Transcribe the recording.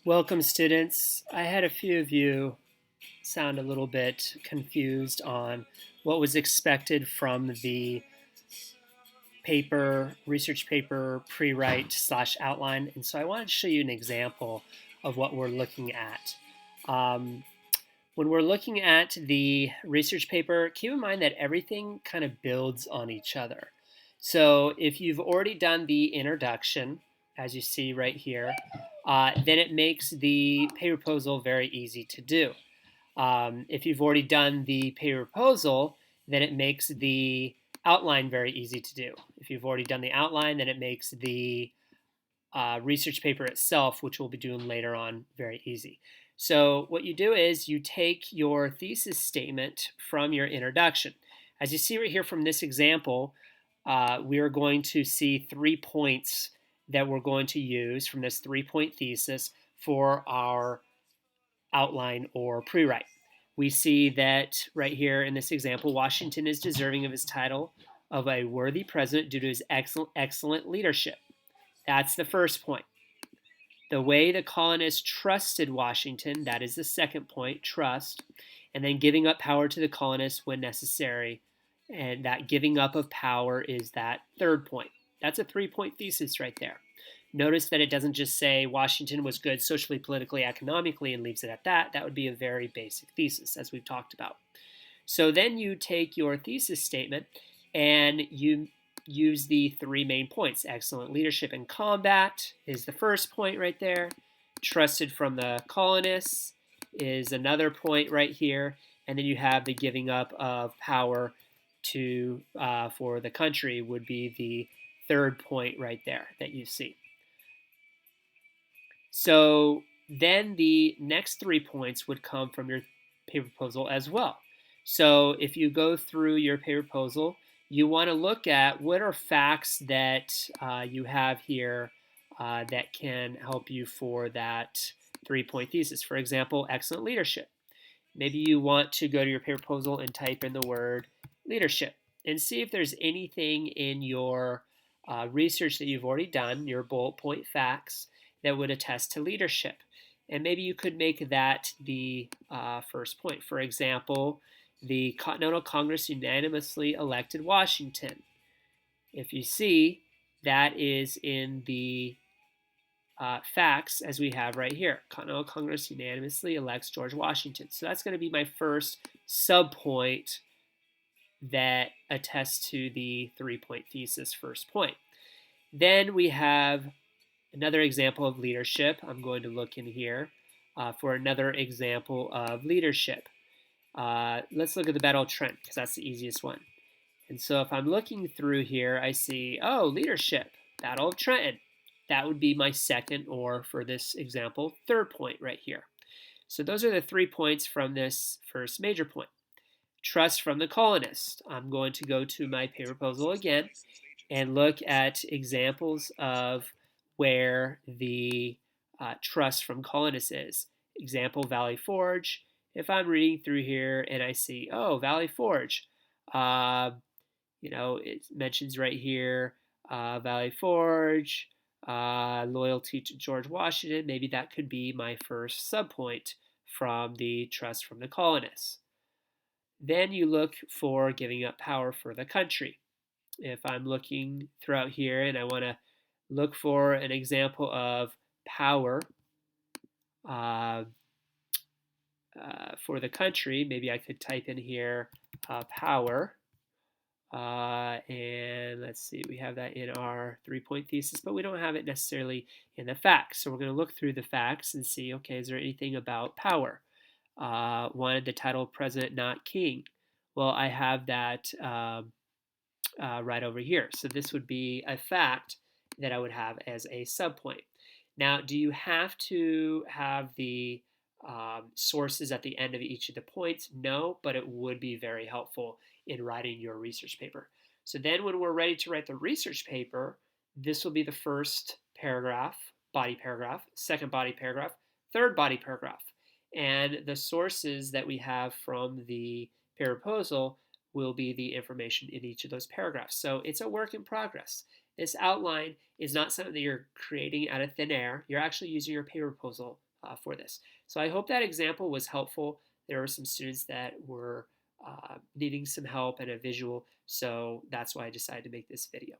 Welcome, students. I had a few of you sound a little bit confused on what was expected from the research paper pre-write slash outline, and so I wanted to show you an example of what we're looking at. Um, when we're looking at the research paper, keep in mind that everything kind of builds on each other. So if you've already done the introduction, as you see right here, then it makes the paper proposal very easy to do. If you've already done the paper proposal, then it makes the outline very easy to do. If you've already done the outline, then it makes the research paper itself, which we'll be doing later on, very easy. So what you do is you take your thesis statement from your introduction. As you see right here from this example, we are going to see 3 points that we're going to use from this 3-point thesis for our outline or pre-write. We see that right here in this example, Washington is deserving of his title of a worthy president due to his excellent leadership. That's the first point. The way the colonists trusted Washington, that is the second point, trust, and then giving up power to the colonists when necessary. And that giving up of power is that third point. That's a 3-point thesis right there. Notice that it doesn't just say Washington was good socially, politically, economically, and leaves it at that. That would be a very basic thesis, as we've talked about. So then you take your thesis statement and you use the 3 main points. Excellent leadership in combat is the first point right there. Trusted from the colonists is another point right here. And then you have the giving up of power to for the country would be the third point right there that you see. So then the next 3 points would come from your paper proposal as well. So if you go through your paper proposal, you want to look at what are facts that you have here that can help you for that 3-point thesis. For example, excellent leadership. Maybe you want to go to your paper proposal and type in the word leadership and see if there's anything in your research that you've already done, your bullet point facts, that would attest to leadership. And maybe you could make that the first point. For example, the Continental Congress unanimously elected Washington. If you see, that is in the facts as we have right here. Continental Congress unanimously elects George Washington. So that's going to be my first subpoint that attests to the 3-point thesis first point. Then we have another example of leadership. I'm going to look in here for another example of leadership. Let's look at the Battle of Trent because that's the easiest one. And so if I'm looking through here, I see, oh, leadership, Battle of Trenton. That would be my second, or for this example, third point right here. So those are the 3 points from this first major point. Trust from the colonists. I'm going to go to my paper proposal again and look at examples of where the trust from colonists is. Example, Valley Forge. If I'm reading through here and I see, oh, Valley Forge, it mentions right here, Valley Forge, loyalty to George Washington. Maybe that could be my first subpoint from the trust from the colonists. Then you look for giving up power for the country. If I'm looking throughout here and I want to look for an example of power for the country, maybe I could type in here power. And let's see, we have that in our 3-point thesis, but we don't have it necessarily in the facts. So we're going to look through the facts and see, okay, is there anything about power? Wanted the title of president, not king. Well, I have that right over here. So this would be a fact that I would have as a subpoint. Now, do you have to have the sources at the end of each of the points? No, but it would be very helpful in writing your research paper. So then when we're ready to write the research paper, this will be the first paragraph, body paragraph, second body paragraph, third body paragraph. And the sources that we have from the paper proposal will be the information in each of those paragraphs. So it's a work in progress. This outline is not something that you're creating out of thin air. You're actually using your paper proposal for this. So I hope that example was helpful. There were some students that were needing some help and a visual, so that's why I decided to make this video.